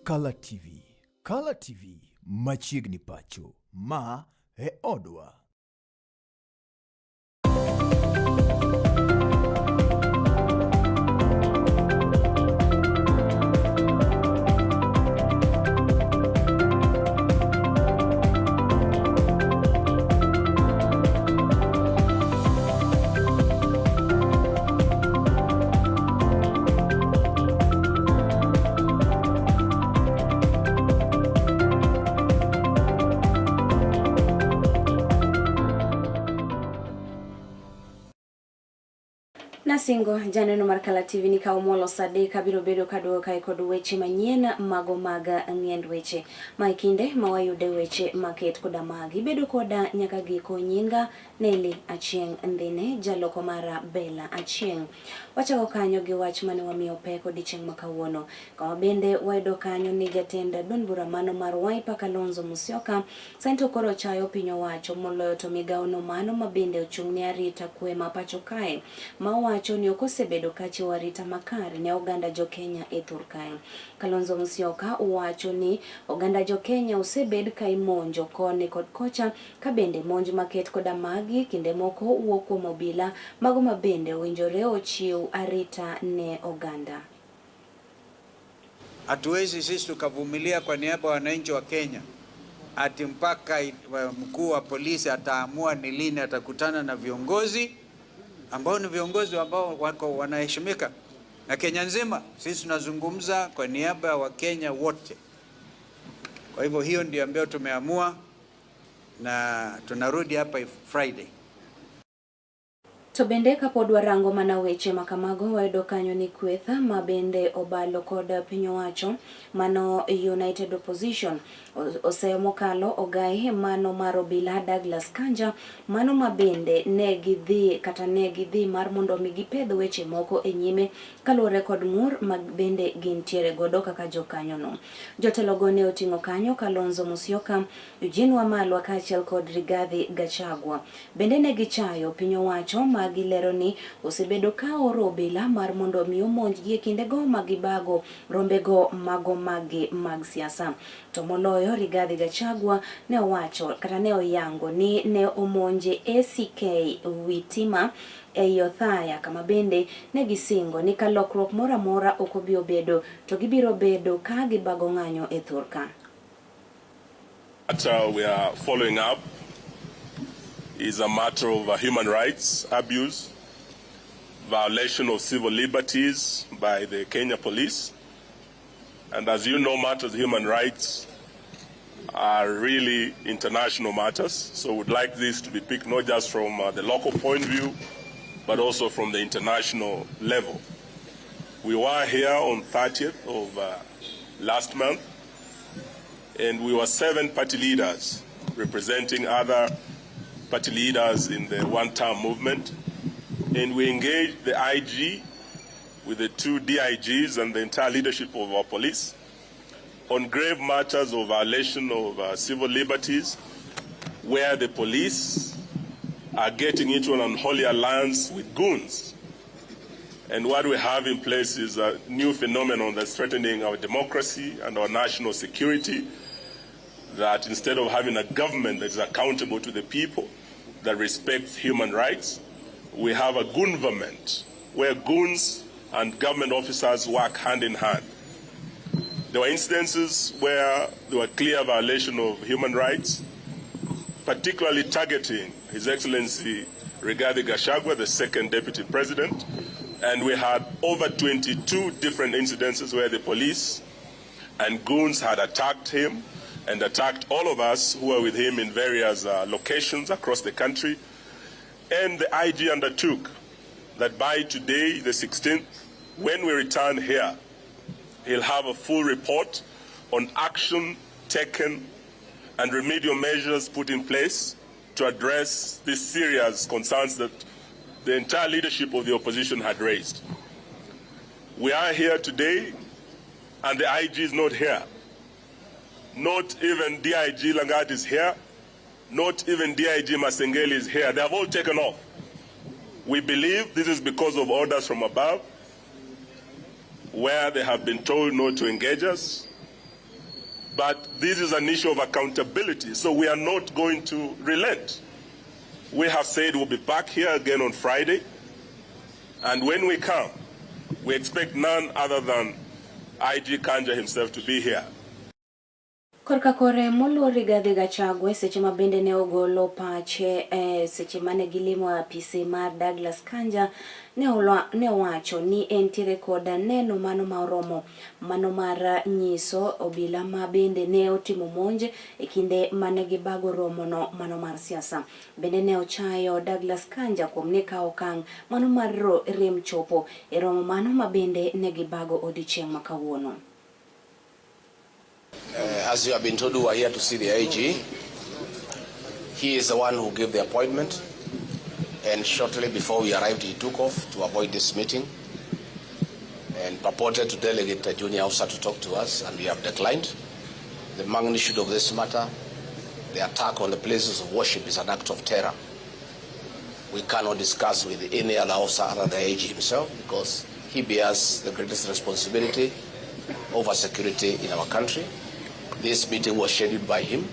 Color TV. Color TV. Machiegni pacho. Ma e odwa. Nasingo janeno mar Color TV ni ka umolo sade kabiro bedo kadwo kai kod weche manyien mago maga ng'end weche ma kinde ma wayude weche maket koda magi bedo koda nyaka giko nyinga Nellie Achieng ndine jaloko mara Bella Achieng. Wachako kanyo gi wach mane wamiyo pek odiochieng' makawuono kama bende wayudo kanyo ni jatend duond bura mano mar Wiper Kalonzo Musyoka sento koro chayo piny owacho moloyo to migawo no mano ma bende ochung' ne arita kwe ma pacho kae ma wacho ni okosebedo kachiwo arita makare ne oganda jo Kenya e thur kae. Kalonzo Musyoka wacho ni oganda jo Kenya osebed ka imonjo koni kod kocha ka bende monj maket koda magi kinde moko wuok kuom obila mago ma bende owinjore ochiw arita ne oganda. Hatuwezi sisi tukavumilia kwa niaba ya wananchi wa Kenya ati mpaka mkuu wa polisi ataamua ni lini atakutana na viongozi ambao ni viongozi ambao wako wanaheshimika na Kenya nzima. Sisi tunazungumza kwa niaba ya Wakenya wote. Kwa hivyo hiyo ndio ambayo tumeamua na tunarudi hapa Friday. To bende kapod warango mana weche makamago wayudo kanyo ni kwetha ma bende obalo kod piny owacho mano United Opposition oseo mokalo ogai mano mar obila Douglas Kanja mano ma bende ne gidhi mar mondo mi gipedh weche moko e nyime kaluwore kod ng'ur ma bende gintiere godo kaka jokanyo no. Jotelo go ne oting'o kanyo Kalonzo Musyoka, Eugene Wamalwa kaachiel kod Rigathi Gachagua. Bende ne gichayo piny owacho gilero ni osebedo ka oro obila mar mondo mi omonj gi kinde go magibago rombego mago mag siasa. To moloyo Rigathi Gachagua ne owacho kata ne oyango ni ne omonje ACK Witima e Othaya kama bende ne gisingo ni kalokruok mora mora okobio bedo to gibiro bedo ka gibago ng'anyo e thurka. We are following up is a matter of human rights abuse, violation of civil liberties by the Kenya police. And as you know, matters of human rights are really international matters. So we'd like this to be picked not just from the local point of view, but also from the international level. We were here on 30th of last month, and we were 7 party leaders representing other party leaders in the one-term movement, and we engaged the IG with the 2 DIGs and the entire leadership of our police on grave matters of violation of civil liberties, where the police are getting into an unholy alliance with goons. And what we have in place is a new phenomenon that's threatening our democracy and our national security, that instead of having a government that is accountable to the people, that respects human rights, we have a goonverment where goons and government officers work hand in hand. There were incidences where there were clear violation of human rights, particularly targeting His Excellency Rigathi Gachagua, the second deputy president, and we had over 22 different incidences where the police and goons had attacked him and attacked all of us who were with him in various locations across the country. And the IG undertook that by today, the 16th, when we return here, he'll have a full report on action taken and remedial measures put in place to address these serious concerns that the entire leadership of the opposition had raised. We are here today, and the IG is not here. Not even DIG Langat is here. Not even DIG Masengeli is here. They have all taken off. We believe this is because of orders from above, where they have been told not to engage us, But this is an issue of accountability, so we are not going to relent. We have said we'll be back here again on Friday, and when we come, we expect none other than IG Kanja himself to be here. Korka kore moluori Rigathi Gachagua seche ma bende ne ogolo pache seche mane gilimo apisi mar Douglas Kanja ne owacho ni entiere koda neno mano ma oromo mano mar nyiso obila ma bende ne otimo monje e kinde mane gibago romo no mano mar siasa. Bende ne ochayo Douglas Kanja kuom ne kawo okang' mano mar rem chopo e romo mano ma bende ne gibago odiochieng' ma kawuono. As you have been told, we are here to see the AG. He is the one who gave the appointment, and shortly before we arrived, he took off to avoid this meeting and purported to delegate a junior officer to talk to us, and we have declined. The magnitude of this matter, the attack on the places of worship, is an act of terror. We cannot discuss with any other officer other than the AG himself, because he bears the greatest responsibility over security in our country. This meeting was scheduled by him.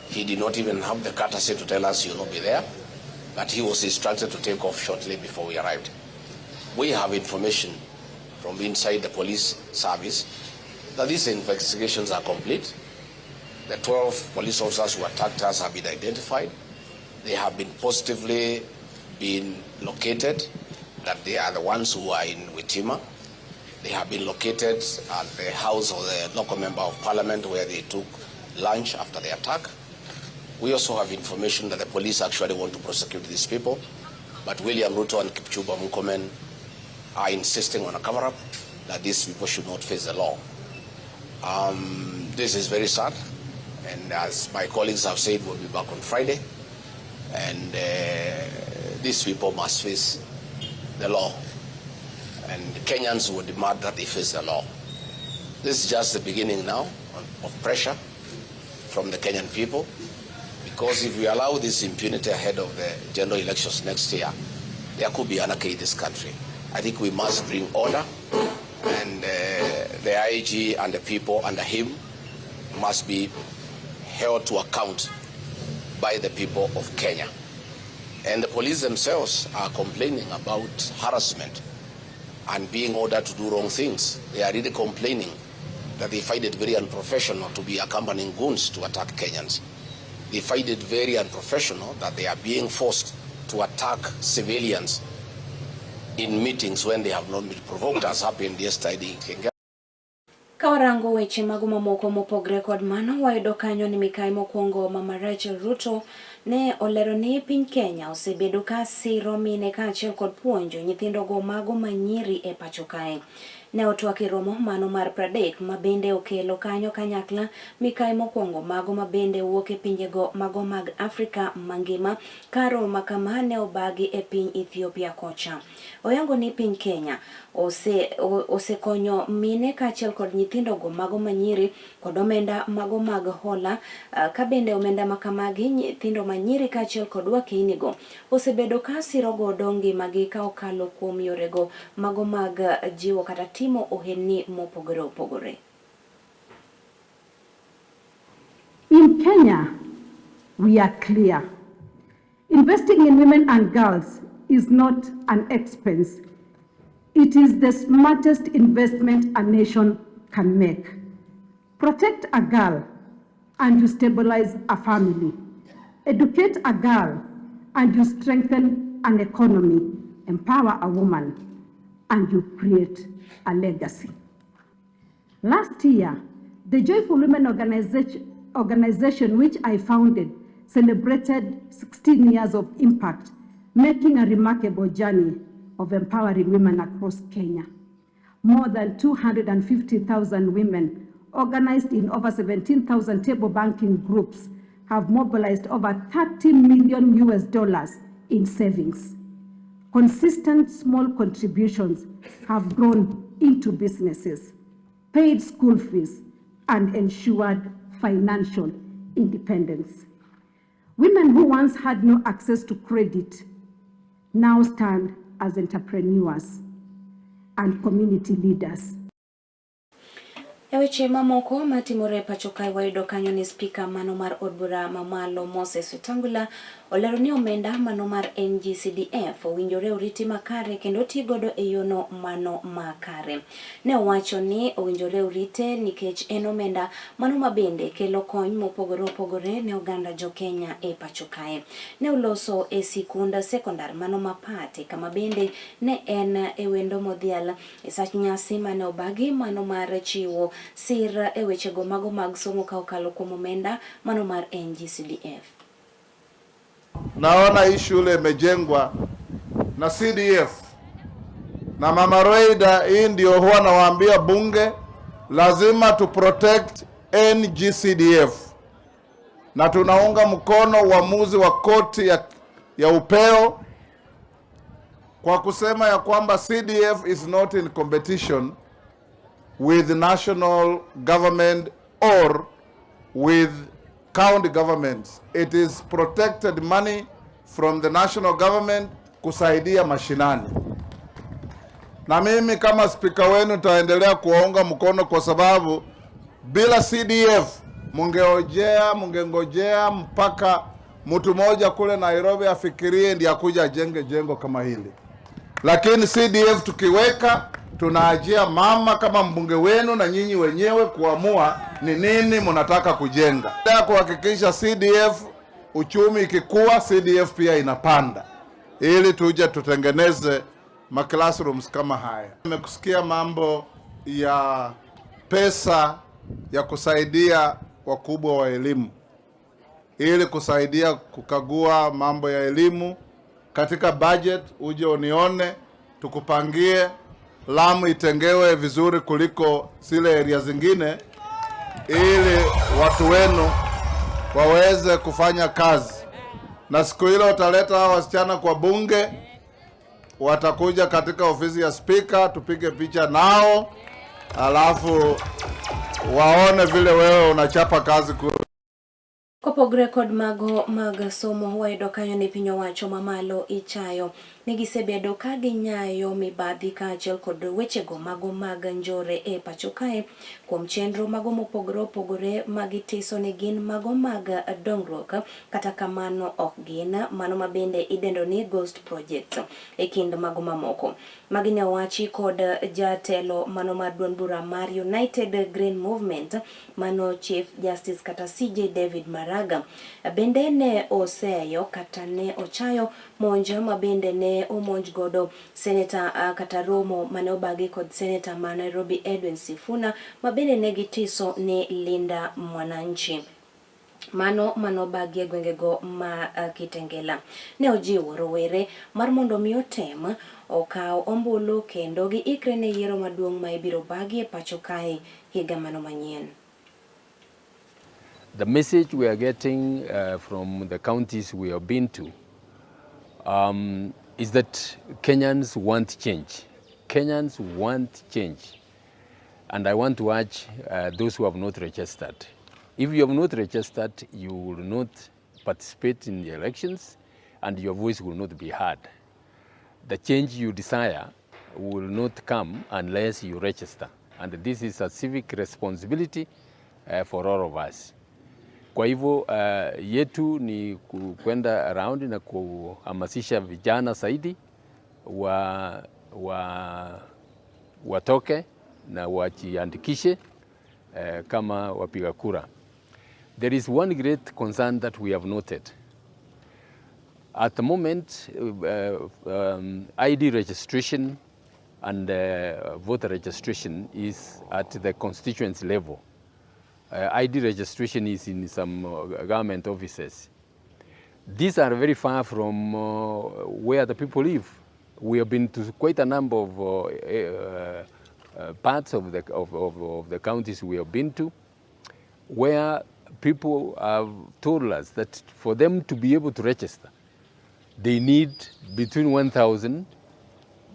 He did not even have the courtesy to tell us he will not be there, but he was instructed to take off shortly before we arrived. We have information from inside the police service that these investigations are complete. The 12 police officers who attacked us have been identified. They have been positively been located, that they are the ones who are in Wechemanyien. They have been located at the house of the local member of parliament where they took lunch after the attack. We also have information that the police actually want to prosecute these people, but William Ruto and Kipchumba Murkomen are insisting on a cover-up that these people should not face the law. This is very sad, and as my colleagues have said, we'll be back on Friday, and these people must face the law. And Kenyans would demand that they face the law. This is just the beginning now of pressure from the Kenyan people, because if we allow this impunity ahead of the general elections next year, there could be anarchy in this country. I think we must bring order, and the IG and the people under him must be held to account by the people of Kenya. And the police themselves are complaining about harassment and being ordered to do wrong things. They are really complaining that they find it very unprofessional to be accompanying goons to attack Kenyans. They find it very unprofessional that they are being forced to attack civilians in meetings when they have not been provoked, as happened yesterday in Kenya. Kawarango weche mago mamoko mopogre kod mano wayudo kanyo ni mikai mokwongo Mama Rachel Ruto ne olero ni piny Kenya osebedo ka siro mine kaachiel kod puonjo nyithindo go mago manyiri e pacho kae. Ne otwaki romo mano mar pradek ma bende okelo kanyo kanyakla mikai mokwongo mago ma bende wuok e pinjego mago mag Afrika mangima karo makama ne obagi e piny Ethiopia kocha. Oyango ni piny Kenya osekonyo mine kaachiel kod nyithindo go mago manyiri kod omenda mago mag hola ka bende omenda makamagi nyithindo manyiri kaachiel kod wakeinigo osebedo ka siro godo ngimagi ka okalo kuom yorego mago mag jiwo kata timo ohelni mopogore opogore. In Kenya, we are clear. Investing in women and girls is not an expense. It is the smartest investment a nation can make. Protect a girl and you stabilize a family. Educate a girl and you strengthen an economy. Empower a woman and you create a legacy. Last year, the Joyful Women organization which I founded celebrated 16 years of impact, making a remarkable journey of empowering women across Kenya. More than 250,000 women organized in over 17,000 table banking groups have mobilized over $30 million in savings. Consistent small contributions have grown into businesses, paid school fees, and ensured financial independence. Women who once had no access to credit now stand as entrepreneurs and community leaders. Weche mamoko matimore pacho kae wayudo kanyo ni spika mano mar od bura mamalo Moses Wetangula olero ni omenda mano mar NGCDF owinjore oriti makare kendo tigodo e yono mano makare. Ne owacho ni owinjore orite nikech en omenda mano mabende kelo kony mopogore opogore ne oganda jo Kenya e pacho kae. Ne uloso e sikunda sekondar mano mapate kama bende ne en e wendo modhial e sach nyasi mane obagi mano mar chiwo sir e wechego mago mag somo ka okalo kuom omenda mano mar NGCDF. Naona hii shule imejengwa na CDF na Mama Roida, hii ndio huwa nawaambia bunge lazima tu protect NGCDF, na tunaunga mkono uamuzi wa koti ya upeo kwa kusema ya kwamba CDF is not in competition with the national government or with county governments. It is protected money from the national government kusaidia mashinani. Na mimi kama spika wenu nitaendelea kuwaunga mkono kwa sababu bila CDF mungengojea mpaka mtu mmoja kule Nairobi afikirie ndiye akuja ajenge jengo kama hili. Lakini CDF tukiweka, tunaajia mama kama mbunge wenu na nyinyi wenyewe kuamua ni nini mnataka kujenga. Kuhakikisha CDF uchumi ikikua, CDF pia inapanda, ili tuje tutengeneze classrooms kama haya. Nimekusikia mambo ya pesa ya kusaidia wakubwa wa elimu, ili kusaidia kukagua mambo ya elimu. Katika budget uje unione, tukupangie Lamu itengewe vizuri kuliko zile area zingine, ili watu wenu waweze kufanya kazi. Na siku ile utaleta wasichana kwa bunge, watakuja katika ofisi ya spika, tupige picha nao, alafu waone vile wewe unachapa kazi Kopogre kod mago mag somo wayudo kanyo ni piny owacho mamalo ichayo ni gisebedo ka ginyayo mibadhi kaachiel kod wechego mago mag njore e pacho kae kuom chenro mago mopogore opogore magitiso ni gin mago mag dongruok, kata kamano ok gin mano mabende idendo ni ghost project e kind mago mamoko. Magine owachi kod jatelo mano mar duond bura mar United Green Movement mano Chief Justice kata CJ David Maraga bende ne oseyo kata ne ochayo monjo mabende ne omonj godo Senator kata romo mane obagi kod Senator ma Nairobi Edwin Sifuna mabende ne gitiso ni Linda Mwananchi. Mano bagie gwengego ma Kitengela. Ne ojiwo rowere mar mondo mi otem okaw ombulu kendo gi ikre ne yiero maduong' ma ibiro bagi e pacho kae higa mano manyien. The message we are getting from the counties we have been to is that Kenyans want change. Kenyans want change. And I want to urge those who have not registered. If you have not registered, you will not participate in the elections and your voice will not be heard. The change you desire will not come unless you register. And this is a civic responsibility for all of us. Kwa hivyo yetu ni kwenda around na kuhamasisha vijana zaidi watoke na wajiandikishe kama wapiga kura. There is one great concern that we have noted. At the moment, ID registration and voter registration is at the constituency level. ID registration is in some government offices. These are very far from where the people live. We have been to quite a number of parts of the counties we have been to, where people have told us that for them to be able to register, they need between 1,000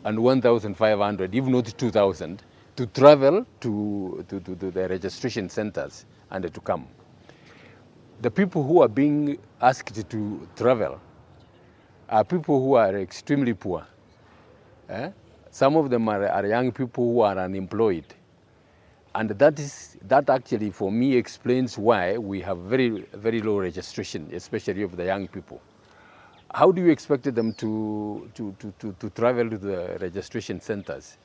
and 1,500, if not 2,000, to travel to the registration centers and to come. The people who are being asked to travel are people who are extremely poor. Some of them are young people who are unemployed. And that actually, for me, explains why we have very, very low registration, especially of the young people. How do you expect them to travel to the registration centers?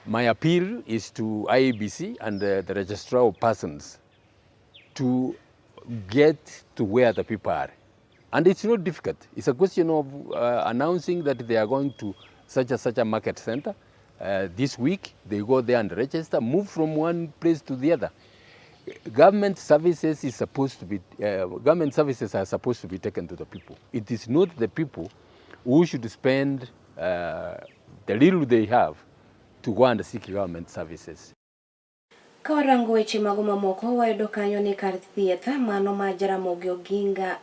My appeal is to IEBC and the registrar of persons to get to where the people are. And it's not difficult. It's a question of announcing that they are going to such a market center. This week, they go there and register, move from one place to the other. Government services are supposed to be taken to the people. It is not the people who should spend the little they have to go and seek government services. Kawarango weche mago mamoko wayudo kanyo ni kar thieth mano ma Jaramogi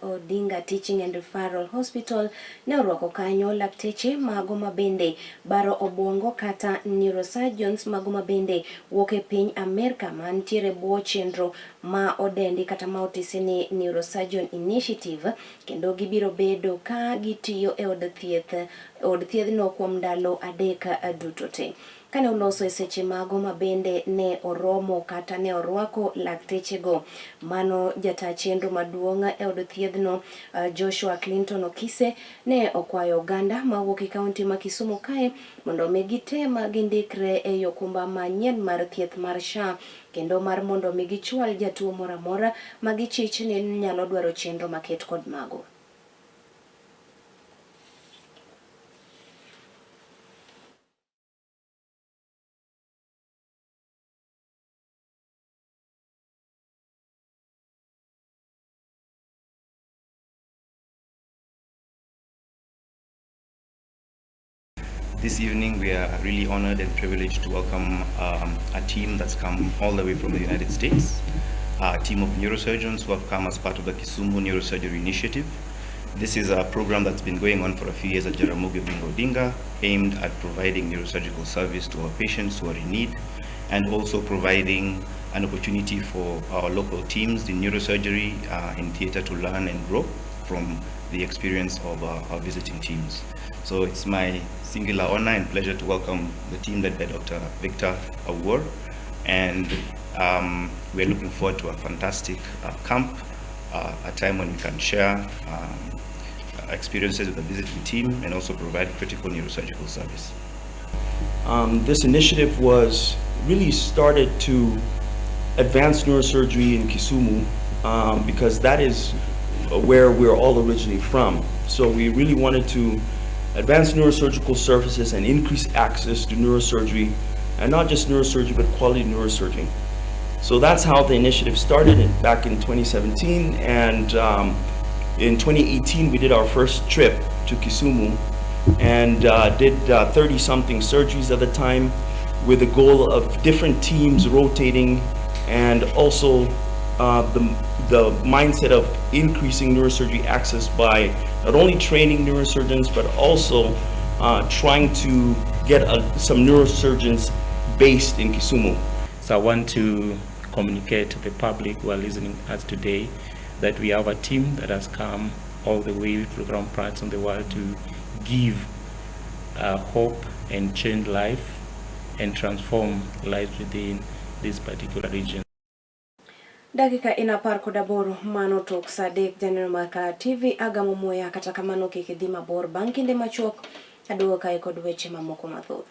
Odinga Teaching and Referral Hospital ne orwako kanyo lakteche mago mabende baro obwongo kata neurosurgeons mago mabende wuok e piny Amerika mantiere bwo chenro ma odendi kata ma otisi ni Neurosurgeon Initiative, kendo gibiro bedo ka gitiyo e od thiethno kuom ndalo 3 duto te. Kane uloso e seche mago mabende ne oromo kata ne orwako laktechego, mano jata chenro maduong' e od thiethno Joshua Clinton Okise ne okwayo oganda mawuok e kaunti ma Kisumu kae mondo mi gitema gindikre e okumba manyien mar thieth mar SHA, kendo mar mondo mi gichwal jatuo moro amora ma gichich ni nyalo dwaro chenro maket kod mago. This evening, we are really honored and privileged to welcome a team that's come all the way from the United States, a team of neurosurgeons who have come as part of the Kisumu Neurosurgery Initiative. This is a program that's been going on for a few years at Jaramogi Odinga, aimed at providing neurosurgical service to our patients who are in need, and also providing an opportunity for our local teams in neurosurgery, in theatre, to learn and grow from the experience of our visiting teams. So it's my singular honor and pleasure to welcome the team led by Dr. Victor Awor, and we're looking forward to a fantastic camp, a time when we can share experiences with the visiting team and also provide critical neurosurgical service. This initiative was really started to advance neurosurgery in Kisumu because that is where we're all originally from. So we really wanted to advance neurosurgical services and increase access to neurosurgery, and not just neurosurgery, but quality neurosurgery. So that's how the initiative started back in 2017, and in 2018 we did our first trip to Kisumu and did 30-something surgeries at the time, with the goal of different teams rotating, and also the mindset of increasing neurosurgery access by not only training neurosurgeons, but also trying to get some neurosurgeons based in Kisumu. So I want to communicate to the public who are listening to us today that we have a team that has come all the way from different parts of the world to give hope and change life and transform lives within this particular region. Dakika inapar kod aboro mano tok saa adek janeno mar Kala TV agamo muya kata kamano kik idhi mabor bang' kinde machuok aduogo kae kod weche mamoko mathoth.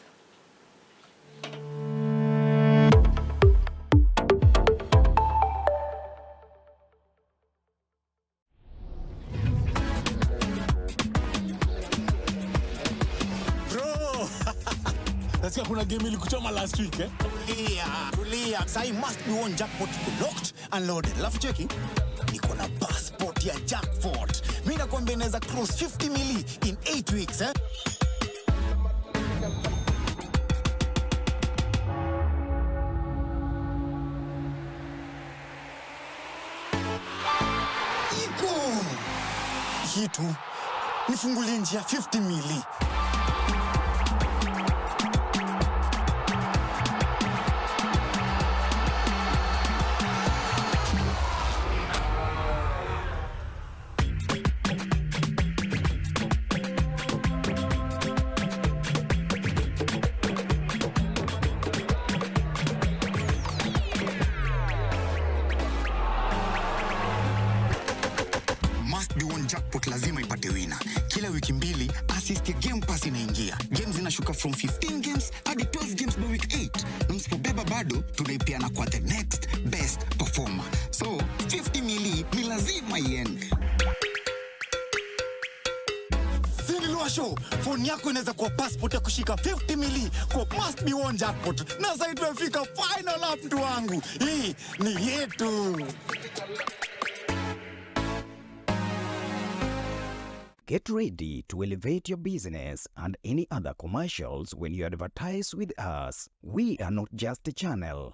Nasikia kuna game ilikuchoma last week eh? Kulia. Sai must be one jackpot locked and loaded. Alafu cheki niko na passport ya jackpot. Mimi nakwambia inaweza cross 50 mili in 8 weeks eh? Iko hitu nifungulie njia 50 mili. jackpot lazima ipate winner. Kila wiki mbili, assist ya Game Pass inaingia. Games zinashuka from 15 games hadi 12 games by week 8. Na msipobeba bado, tunaipeana kwa the next best performer. So, 50 mili ni lazima iende. Show. Phone yako inaweza kuwa passport ya kushika 50 mili kwa must be one jackpot. Na sasa tumefika final up mtu wangu. Hii ni yetu. Get ready to elevate your business and any other commercials when you advertise with us. We are not just a channel.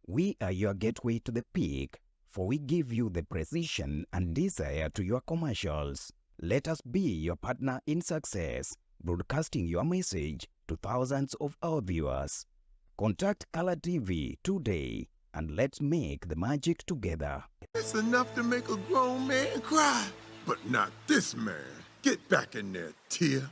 We are your gateway to the peak, for we give you the precision and desire to your commercials. Let us be your partner in success, broadcasting your message to thousands of our viewers. Contact Color TV today and let's make the magic together. It's enough to make a grown man cry, but not this man. Get back in there, Tia.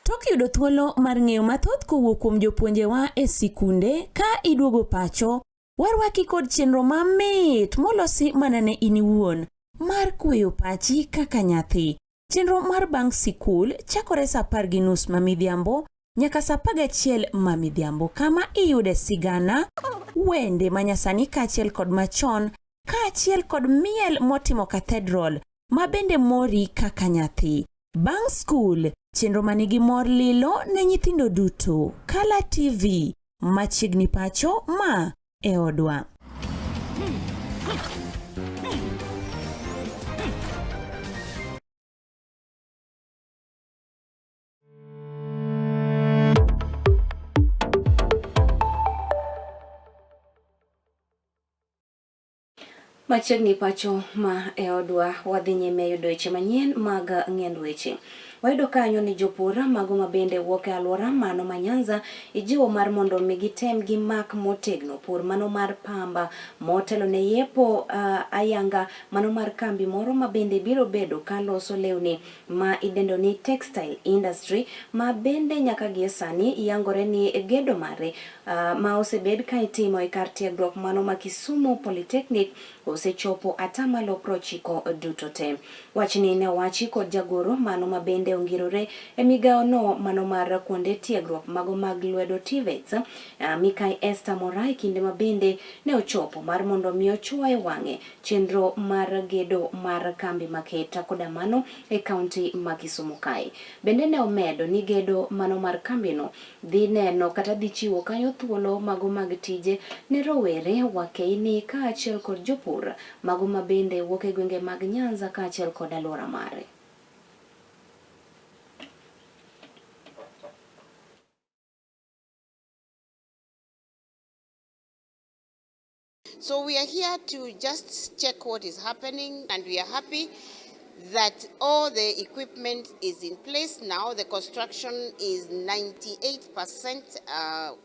Tok yudo thuolo mar ng'eyo mathoth kowuok kuom jopuonjewa e sikunde ka iduogo pacho, warwaki kod chenro mamit molosi mana ne in iwuon mar kweyo pachi kaka nyathi. Chenro mar bang' sikul chakore saa 10:30 mamidhiambo nyaka saa 11 mamidhiambo, kama iyude sigana, wende manyasani kaachiel kod machon, kaachiel kod miel motimo cathedral ma bende mori kaka nyathi. Bang' skul, chenro manigi mor lilo ne nyithindo duto. Color TV, machiegni pacho ma e odwa. Machiegni pacho ma e odwa wadhi nyime yudo weche manyien mag ng'end weche. Wayudo kanyo ni jopur mago mabende wuok e alwora mano ma Nyanza ijiwo mar mondo mi gitem gi mak motegno pur mano mar pamba motelo ne yepo ayanga mano mar kambi moro mabende biro bedo ka loso lewni ma idendo ni textile industry ma bende nyaka gie sani yangore ni gedo mare ma osebed ka itimo e kar tiegruok mano ma Kisumu Polytechnic osechopo atamalo 90 duto te. Wachni ne wachi kod jagoro mano mabende ongirore e migao no mano mar kuonde tiegruok mago mag lwedo TVETs Mikai Esther Morai kinde mabende ne ochopo mar mondo mi ochuoe wang'e chenro mar gedo mar kambi maketa koda mano e kaunti ma Kisumu kae. Bende ne omedo ni gedo mano mar kambi no dhi neno kata dhi chiwo kanyo thuolo mago mag tije ne rowere wakeini kaachiel kod jopur mago mabende wuok e gwenge mag Nyanza kaachiel kod alwora mare. So we are here to just check what is happening, and we are happy that all the equipment is in place now. The construction is 98%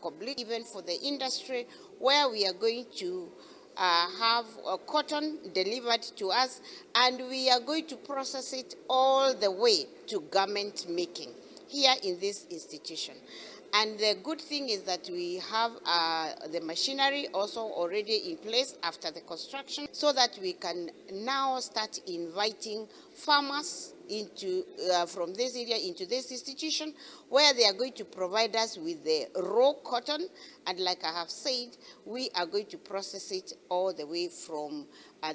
complete, even for the industry, where we are going to have cotton delivered to us, and we are going to process it all the way to garment making here in this institution. And the good thing is that we have the machinery also already in place after the construction, so that we can now start inviting farmers into from this area into this institution, where they are going to provide us with the raw cotton. And like I have said, we are going to process it all the way from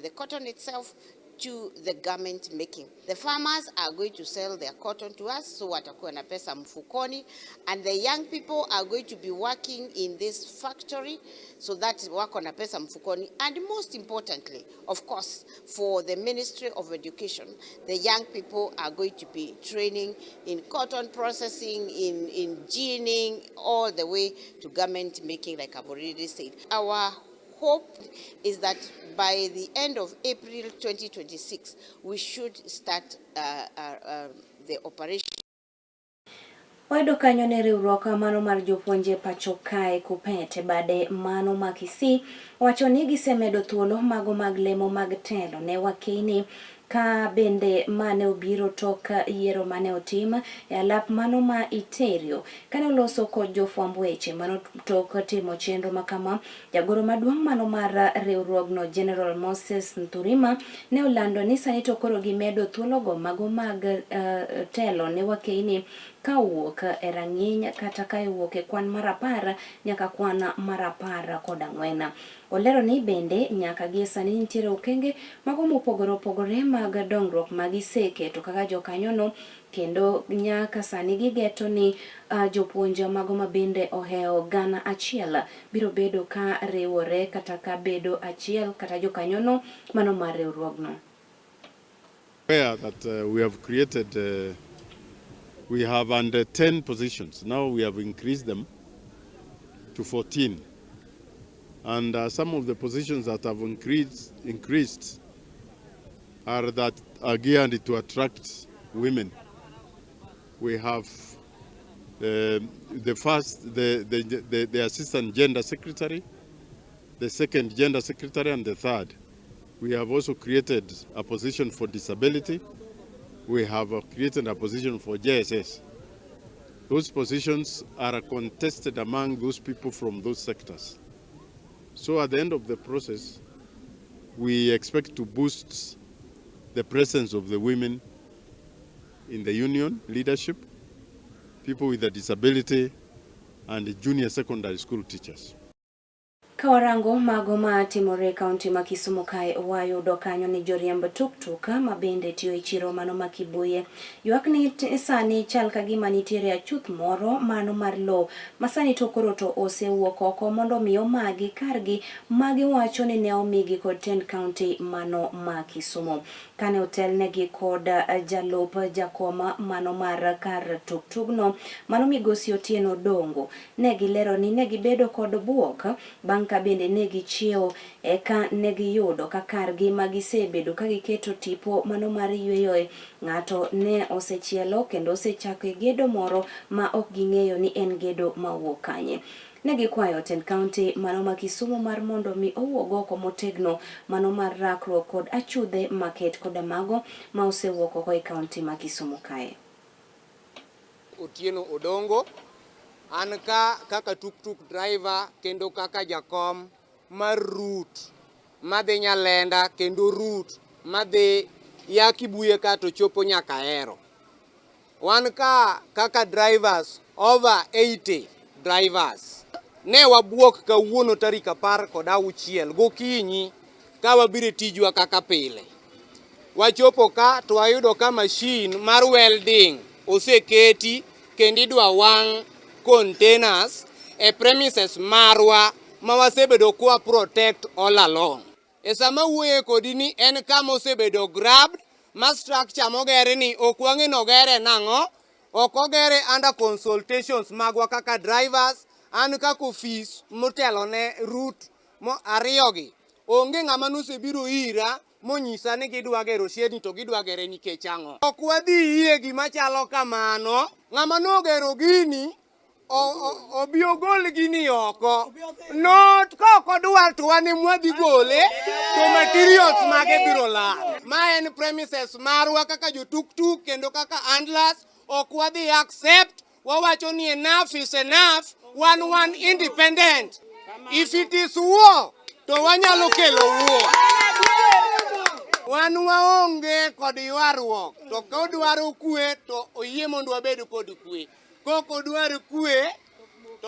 the cotton itself to the garment making. The farmers are going to sell their cotton to us, so watakuwa na pesa mfukoni, and the young people are going to be working in this factory, so that wako na pesa mfukoni. And most importantly, of course, for the Ministry of Education, the young people are going to be training in cotton processing, in ginning, all the way to garment making, like I've already said. Our hope is that by the end of April 2026, we should start the operation. Wayudo kanyo ne riwruok mano mar jopuonje pacho kae kupete bade mano makisi wacho ni gisemedo thuolo mago mag lemo mag telo ne wakeini ka bende mane obiro tok yiero mane otim e alap mano ma Iterio. Kane oloso kod jofwamb weche mano tok timo chenro makama, jagoro maduong' mano mar riwruogno General Moses Nturima ne olando ni sani to koro gimedo thuologo mago mag telo ne wakeini ka wuok e rang'iny kata ka wuok e kwan mar 10 nyaka kwan mar 14. Olero ni bende nyaka gi sani nitiere okenge mago mopogore opogore mag dongruok magiseketo kaka jokanyono, kendo nyaka sani gigeto ni jopuonje mago mabende oheo 1,000 biro bedo ka riwore kata ka bedo achiel kata jokanyono mano mar riwruogno. That we have created we have under 10 positions. Now we have increased them to 14. And some of the positions that have increased are that are geared to attract women. We have the assistant gender secretary, the second gender secretary, and the third. We have also created a position for disability. We have created a position for JSS. Those positions are contested among those people from those sectors. So at the end of the process, we expect to boost the presence of the women in the union leadership, people with a disability, and the junior secondary school teachers. Kawarango mago ma timore kaunti ma Kisumu kae wayudo kanyo ni joriemb tuk-tuk ma bende tiyo e chiro mano ma Kibuye. Ywak ni sani chal ka gima nitiere achuth moro mano mar lo masani to koro to osewuok oko mondo mi omagi kargi magi wacho ni ne omigi kod tend kaunti mano ma Kisumu. Kane otelnegi kod jalup jakoma mano mar kar tuk-tugno mano migosi Otieno Dongo, ne gilero ni ne gibedo kod buok bang' ka bende ne gichiewo eka ne giyudo ka kargi magisebedo ka giketo tipo mano mar yweyo ng'ato ne osechielo kendo osechako gedo moro ma ok ging'eyo ni en gedo mawuok kanye. Ne gikwayo tend kaunti mano ma Kisumu mar mondo mi owuog oko motegno mano mar rakruok kod achudhe maket kod mago ma osewuok oko e kaunti ma Kisumu kae. Otieno Odongo, an kaka tuk-tuk driver kendo kaka jakom mar route madhi Nyalenda kendo route madhi ya Kibuye ka to chopo nyaka Ahero. Wan kaka drivers over 80 drivers. Ne wabuok kawuono tarik 16 gokinyi ka wabire tijwa kaka pile. Wachopo ka to wayudo ka machine mar welding oseketi kendo idwa wang' containers e premises marwa ma wasebedo kwa protect all along. E sama wuoye kodi ni en kama osebedo grabbed ma structure mogere ni ok wang'e no gere nang'o, ok ogere under consultations magwa kaka drivers. An kaka office motelo ne route ariyogi onge ng'ama nosebiro ira monyisa ni gidwa gero shedi to gidwa gere nikech ang'o. Ok wadhi yie gima chalo kamano. Ng'ama nogero gini obi ogol gini oko. Not koko dwar to wane mwadhi gole to materials mage biro lal. Ma en premises marwa kaka jo tuk-tuk kendo kaka handlers ok wadhi accept. Wawacho ni enough is enough. One independent. If it is war, to wanyalo kelo war. Wan waonge kod ywaruok, to kodwaro kwe to oyie mondo wabed kod kwe. Koko dwaro kwe to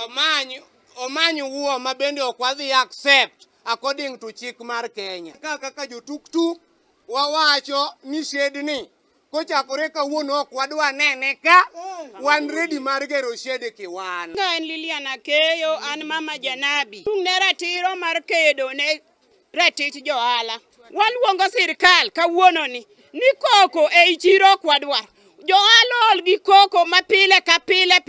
omany war ma bende ok wadhi accept according to chik mar Kenya. Kaka jo tuk-tuk wawacho ni shedni kochakore kawuono ok wadwa nene ka wan ready mar gero shede kiwan. An Lilian Akeyo, an mama Janabi. Ne ratiro mar kedo ne ratich johala. Waluongo sirkal kawuono ni koko e chiro kwadwar. Johala ol gi koko ma pile ka pile.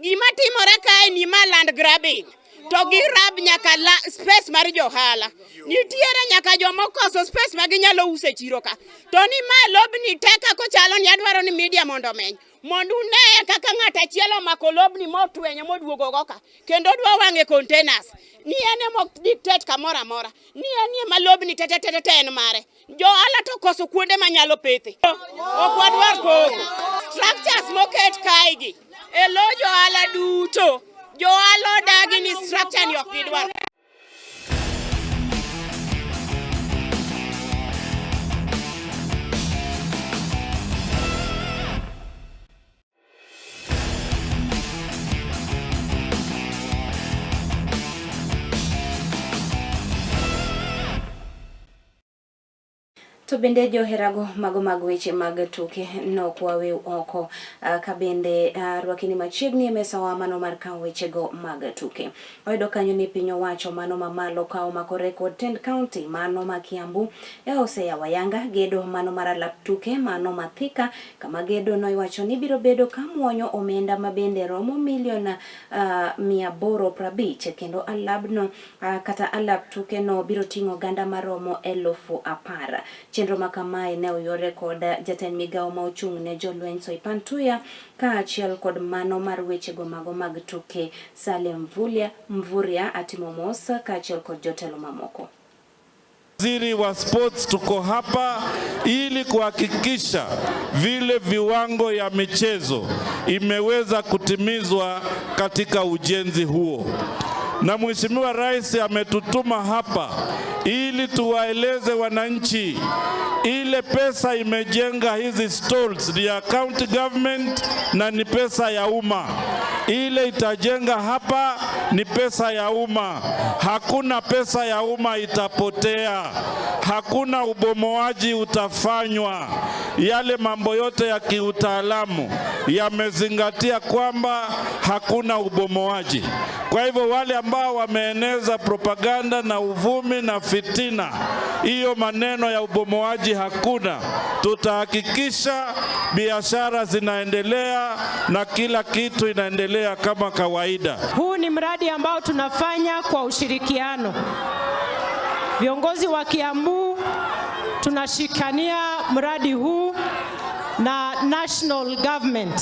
Gima timore kae ni ma land grabbing. To gi rab nyaka space mar johala. Nitiere nyaka jomokoso space ma ginyalo use chiro ka. To ni ma lobni teka kochalo ni adwaro ni media mondo meny. Mondu ne kaka ng'ata chielo makolobni motwenyo moduogo goka. Kendo dwa wange containers. Ni ene mok dictate kamora mora. Ni ene malobni tete en mare. Jo ala to koso kuonde manyalo pethi. Okwadwar koko. Structures moket kaigi. Elo jo ala duto. Jo ala dagi ni structure ni okidwar. To bende joherago mag weche mag tuke nokwawe oko ka bende rwakini machiegni emesawa mano mar kawo wechego mag tuke. Oyudo kanyo ni piny owacho mano mamalo kawo mako rekod Tend County mano ma Kiambu oseya wayanga gedo mano mar alap tuke mano mathika kama gedo no iwacho ni biro bedo kamuonyo omenda mabende romo milion 850 kendo alabno kata alap tuke no biro tingo ganda maromo 10,000. Chenro makamae ne oyore kod jatend migao ma ochung' ne jolweny Soipantuya ka achiel kod mano mar wechego mago mag tuke Salim Mvuria atimo mos ka achiel kod jotelo mamoko. Waziri wa sports tuko hapa ili kuhakikisha vile viwango ya michezo imeweza kutimizwa katika ujenzi huo. Na Mheshimiwa Rais ametutuma hapa ili tuwaeleze wananchi ile pesa imejenga hizi stalls ni ya county government na ni pesa ya umma. Ile itajenga hapa ni pesa ya umma. Hakuna pesa ya umma itapotea. Hakuna ubomoaji utafanywa. Yale mambo yote ya kiutaalamu yamezingatia kwamba hakuna ubomoaji. Kwa hivyo wale ambao wameeneza propaganda na uvumi na fitina, hiyo maneno ya ubomoaji hakuna. Tutahakikisha biashara zinaendelea na kila kitu inaendelea kama kawaida. Huu ni mradi ambao tunafanya kwa ushirikiano. Viongozi wa Kiambu tunashikania mradi huu na national government.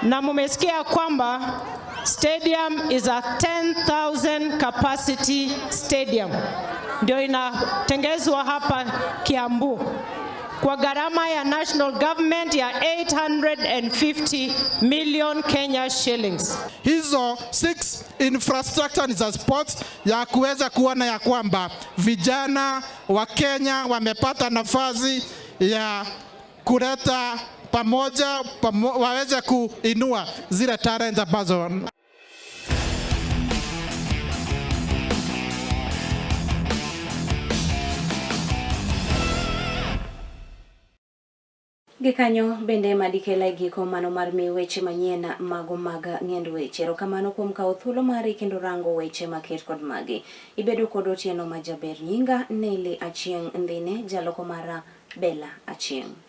Na mumesikia kwamba stadium is a 10,000 capacity stadium. Ndio inatengezwa hapa Kiambu kwa gharama ya national government ya 850 million Kenya shillings. Hizo 6 infrastructure za sports ya kuweza kuona ya kwamba vijana wa Kenya wamepata nafasi ya kuleta pamoja waweze kuinua zile talent ambazo Gikanyo bende madikela giko mano mar mi weche manyien mago mag ng'end weche. Erokamano kuom kawo thuolo mari kendo rango weche maket kod magi. Ibedo kod otieno majaber nyinga Nellie Achieng ndhine jaloko mara Bella Achieng.